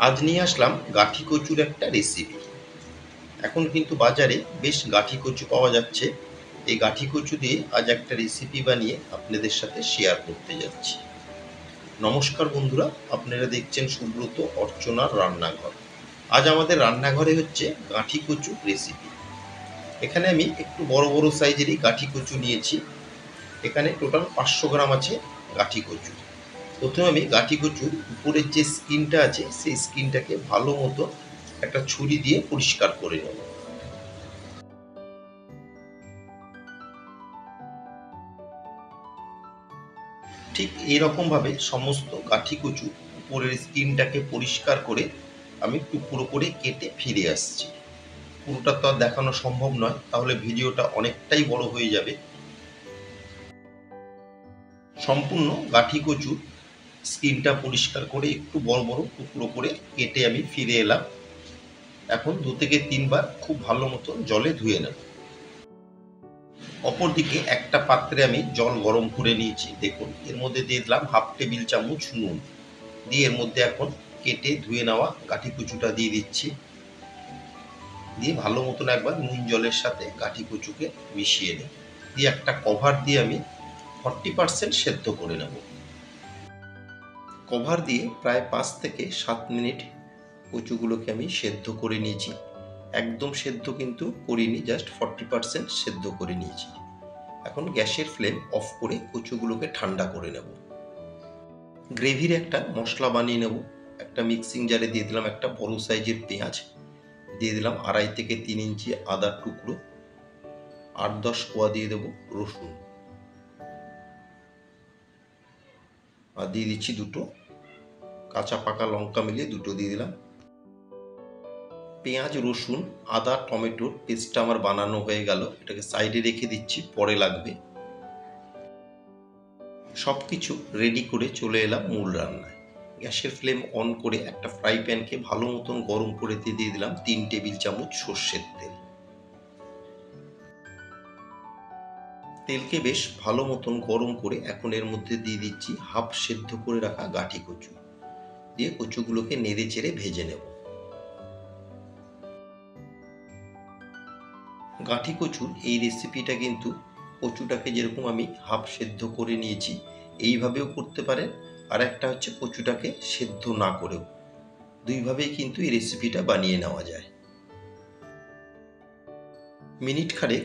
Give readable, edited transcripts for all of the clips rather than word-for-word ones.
আজ নিয়ে আসলাম গাঠি কচুর একটা রেসিপি। এখন কিন্তু বাজারে বেশ গাঠি কচু পাওয়া যাচ্ছে। এই গাঠি কচু দিয়ে আজ একটা রেসিপি বানিয়ে আপনাদের সাথে শেয়ার করতে যাচ্ছি। নমস্কার বন্ধুরা, আপনারা দেখছেন সুব্রত অর্চনার রান্নাঘর। আজ আমাদের রান্নাঘরে হচ্ছে গাঠি কচু রেসিপি। এখানে আমি একটু বড় বড় সাইজেরই গাঠি কচু নিয়েছি। এখানে টোটাল 500 গ্রাম আছে গাঠি কচু। প্রথমে আমি গাঠি কচুর উপরের যে স্কিনটা আছে সেই স্কিনটাকে ভালো মতো একটা ছুরি দিয়ে পরিষ্কার করে নেব। ঠিক এইরকমভাবে সমস্ত গাঠি কচু উপরের স্কিনটাকে পরিষ্কার করে আমি টুকরো করে কেটে ফিরে আসছি। পুরোটা তো আর দেখানো সম্ভব নয়, তাহলে ভিডিওটা অনেকটাই বড় হয়ে যাবে। সম্পূর্ণ গাঠি কচুর স্কিনটা পরিষ্কার করে একটু বড় বড় টুকরো করে কেটে আমি ফিরে এলাম। এখন 2 থেকে 3 বার খুব ভালো মতো জলে ধুয়ে নেব। অপরদিকে একটা পাত্রে আমি জল গরম করে নিয়েছি। দেখুন, এর মধ্যে দিয়ে দিলাম 1/2 টেবিল চামচ নুন। দিয়ে এর মধ্যে এখন কেটে ধুয়ে নেওয়া গাঠি কচুটা দিয়ে দিচ্ছি। দিয়ে ভালো মতন একবার নুন জলের সাথে গাঠি কচুকে মিশিয়ে নেব। দিয়ে একটা কভার দিয়ে আমি 40% সেদ্ধ করে নেব। কভার দিয়ে প্রায় 5 থেকে 7 মিনিট কচুগুলোকে আমি সেদ্ধ করে নিয়েছি। একদম সেদ্ধ কিন্তু করিনি, জাস্ট 40% সেদ্ধ করে নিয়েছি। এখন গ্যাসের ফ্লেম অফ করে কচুগুলোকে ঠান্ডা করে নেব। গ্রেভির একটা মশলা বানিয়ে নেব। একটা মিক্সিং জারে দিয়ে দিলাম একটা বড় সাইজের পেঁয়াজ, দিয়ে দিলাম 2.5 থেকে 3 ইঞ্চি আদার টুকরো, 8-10 কোয়া দিয়ে দেবো রসুন, আর দিয়ে দিচ্ছি দুটো কাঁচা পাকা লঙ্কা মিলিয়ে দুটো দিয়ে দিলাম। পেঁয়াজ, রসুন, আদা, টমেটোর পেস্টটা আমার বানানো হয়ে গেল। এটাকে সাইডে রেখে দিচ্ছি, পরে লাগবে। সব কিছু রেডি করে চলে এলাম মূল রান্নায়। গ্যাসের ফ্লেম অন করে একটা ফ্রাই প্যানকে ভালো মতন গরম করে দিয়ে দিলাম 3 টেবিল চামচ সর্ষের তেল। তেলকে বেশ ভালো মতন গরম করে এখন এর মধ্যে দিয়ে দিচ্ছি হাফ সেদ্ধ করে রাখা গাঠি কচু। দিয়ে কচুগুলোকে নেড়ে চেড়ে ভেজে নেব। গাঠি কচুর এই রেসিপিটা কিন্তু কচুটাকে যেরকম আমি হাফ সেদ্ধ করে নিয়েছি এইভাবেও করতে পারেন, আর একটা হচ্ছে কচুটাকে সেদ্ধ না করেও। দুইভাবেই কিন্তু এই রেসিপিটা বানিয়ে নেওয়া যায়। মিনিট খানেক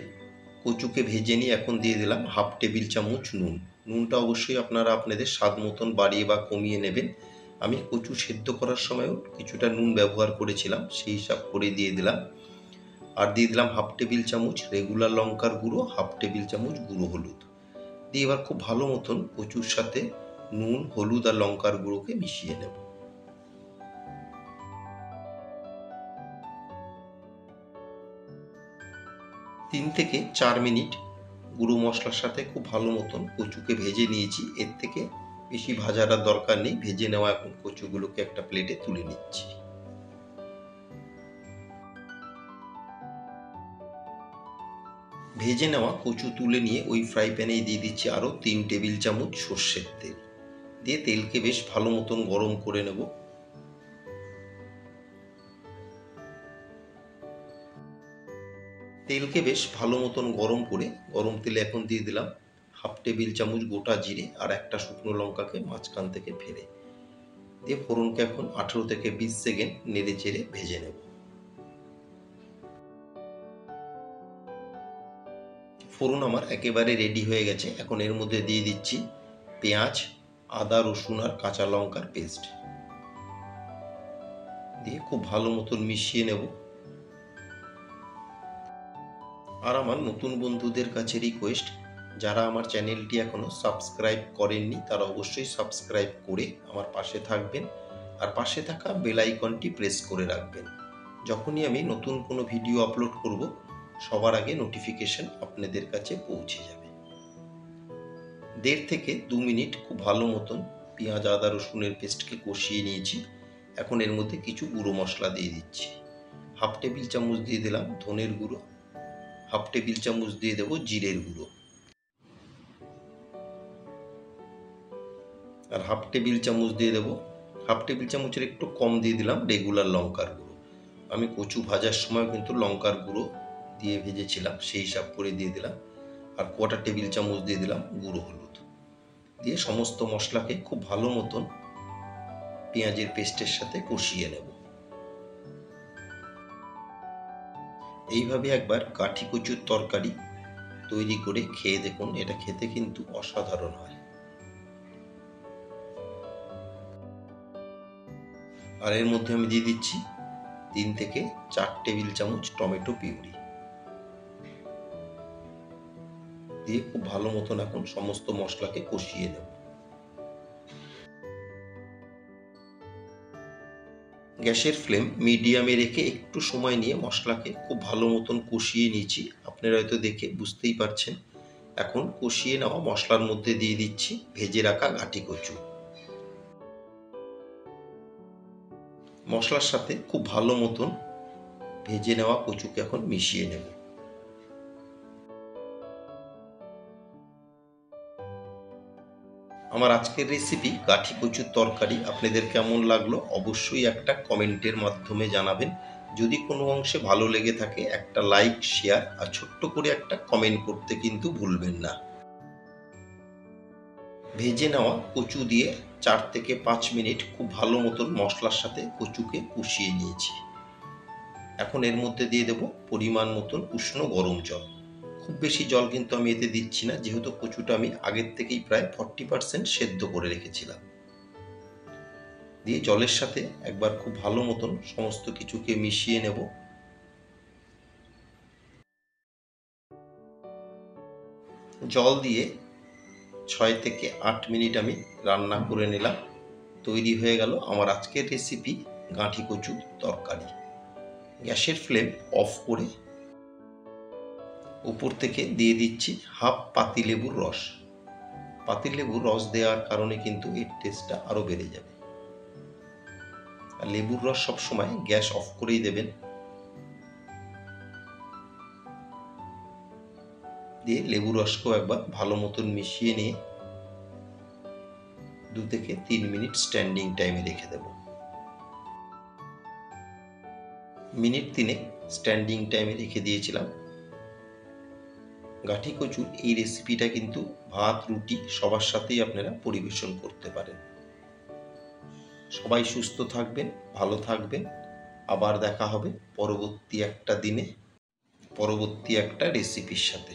কচুকে ভেজে নিয়ে এখন দিয়ে দিলাম 1/2 টেবিল চামচ নুন। নুনটা অবশ্যই আপনারা আপনাদের স্বাদ মতন বাড়িয়ে বা কমিয়ে নেবেন। আমি কচু সেদ্ধ করার সময়ও কিছুটা নুন ব্যবহার করেছিলাম, সেই হিসাব করে দিয়ে দিলাম। আর দিয়ে দিলাম 1/2 টেবিল চামচ রেগুলার লঙ্কার গুঁড়ো, 1/2 টেবিল চামচ গুঁড়ো হলুদ। দিয়ে এবার খুব ভালো মতন কচুর সাথে নুন, হলুদ আর লঙ্কার গুঁড়োকে মিশিয়ে নেব। তিন থেকে 4 মিনিট গুঁড়ো মশলার সাথে খুব ভালো মতন কচুকে ভেজে নিয়েছি। এর থেকে বেশি ভাজার আর দরকার নেই। ভেজে নেওয়া এখন কচুগুলোকে একটা প্লেটে তুলে নিচ্ছি। ভেজে নেওয়া কচু তুলে নিয়ে ওই ফ্রাই প্যানে দিয়ে দিচ্ছি আরও 3 টেবিল চামচ সর্ষের তেল। দিয়ে তেলকে বেশ ভালো মতন গরম করে নেব। তেলকে বেশ ভালো মতন গরম করে গরম তেলে এখন দিয়ে দিলাম 1/2 টেবিল চামচ গোটা জিরে আর একটা শুকনো লঙ্কাকে মাঝখান থেকে ফেলে দিয়ে ফোড়নকে এখন 18 থেকে 20 সেকেন্ড নেড়ে চেড়ে ভেজে নেব। ফোড়ন আমার একেবারে রেডি হয়ে গেছে। এখন এর মধ্যে দিয়ে দিচ্ছি পেঁয়াজ, আদা, রসুন আর কাঁচা লঙ্কার পেস্ট। দিয়ে খুব ভালো মতন মিশিয়ে নেব। আর আমার নতুন বন্ধুদের কাছে রিকোয়েস্ট, যারা আমার চ্যানেলটি এখনও সাবস্ক্রাইব করেননি তারা অবশ্যই সাবস্ক্রাইব করে আমার পাশে থাকবেন, আর পাশে থাকা বেল আইকনটি প্রেস করে রাখবেন। যখনই আমি নতুন কোনো ভিডিও আপলোড করব সবার আগে নোটিফিকেশন আপনাদের কাছে পৌঁছে যাবে। 1.5 থেকে 2 মিনিট খুব ভালো মতন পেঁয়াজ, আদা, রসুনের পেস্টকে কষিয়ে নিয়েছি। এখন এর মধ্যে কিছু গুঁড়ো মশলা দিয়ে দিচ্ছি। 1/2 টেবিল চামচ দিয়ে দিলাম ধনের গুঁড়ো, 1/2 টেবিল চামচ দিয়ে দেবো জিরের গুঁড়ো, আর 1/2 টেবিল চামচ দিয়ে দেবো হাফ টেবিল চামচের একটু কম দিয়ে দিলাম রেগুলার লঙ্কার গুঁড়ো। আমি কচু ভাজার সময় কিন্তু লঙ্কার গুঁড়ো দিয়ে ভেজেছিলাম, সেই হিসাব করে দিয়ে দিলাম। আর কোয়ার্টার টেবিল চামচ দিয়ে দিলাম গুঁড়ো হলুদ। দিয়ে সমস্ত মশলাকে খুব ভালো মতন পেঁয়াজের পেস্টের সাথে কষিয়ে নেব। এইভাবে একবার কাঠি কচুর তরকারি তৈরি করে খেয়ে দেখুন, এটা খেতে কিন্তু অসাধারণ হয়। আর এর মধ্যে আমি দিয়ে দিচ্ছি 3 থেকে 4 টেবিল চামচ টমেটো পিউরি দিয়ে খুব ভালো মতন এখন সমস্ত মশলাকে কষিয়ে নেব। গ্যাসের ফ্লেম মিডিয়ামে রেখে একটু সময় নিয়ে মশলাকে খুব ভালো মতন কষিয়ে নিয়েছি। আপনারা হয়তো দেখে বুঝতেই পারছেন। এখন কষিয়ে নেওয়া মশলার মধ্যে দিয়ে দিচ্ছি ভেজে রাখা ঘাটি কচু। মশলার সাথে খুব ভালো মতন ভেজে নেওয়া কচুকে এখন মিশিয়ে নেব। আমার আজকের রেসিপি কাঠি কচুর তরকারি আপনাদের কেমন লাগলো অবশ্যই একটা কমেন্টের মাধ্যমে জানাবেন। যদি কোনো অংশে ভালো লেগে থাকে একটা লাইক, শেয়ার আর ছোট্ট করে একটা কমেন্ট করতে কিন্তু ভুলবেন না। ভেজে নেওয়া কচু দিয়ে 4 থেকে 5 মিনিট খুব ভালো মতন মশলার সাথে কচুকে কষিয়ে নিয়েছি। এখন এর মধ্যে দিয়ে দেব পরিমাণ মতন উষ্ণ গরম জল। খুব বেশি জল কিন্তু আমি এতে দিচ্ছি না, যেহেতু কচুটা আমি আগের থেকেই প্রায় 40% সেদ্ধ করে রেখেছিলাম। দিয়ে জলের সাথে একবার খুব ভালো মতন সমস্ত কিছুকে মিশিয়ে নেব। জল দিয়ে 6 থেকে 8 মিনিট আমি রান্না করে নিলাম। তৈরি হয়ে গেল আমার আজকের রেসিপি গাঁঠি কচুর তরকারি। গ্যাসের ফ্লেম অফ করে উপর থেকে দিয়ে দিচ্ছি হাফ পাতিলেবুর রস। পাতিলেবুর রস দেওয়ার কারণে কিন্তু এর টেস্টটা আরও বেড়ে যাবে। আর লেবুর রস সবসময় গ্যাস অফ করেই দেবেন। দিয়ে লেবুর রসকেও একবার ভালো মতন মিশিয়ে নিয়ে 2 থেকে 3 মিনিট স্ট্যান্ডিং টাইমে রেখে দেব। মিনিট 3 স্ট্যান্ডিং টাইমে রেখে দিয়েছিলাম। গাঁঠি কচুর এই রেসিপিটা কিন্তু ভাত, রুটি সবার সাথেই আপনারা পরিবেশন করতে পারেন। সবাই সুস্থ থাকবেন, ভালো থাকবেন। আবার দেখা হবে পরবর্তী একটা দিনে, পরবর্তী একটা রেসিপির সাথে।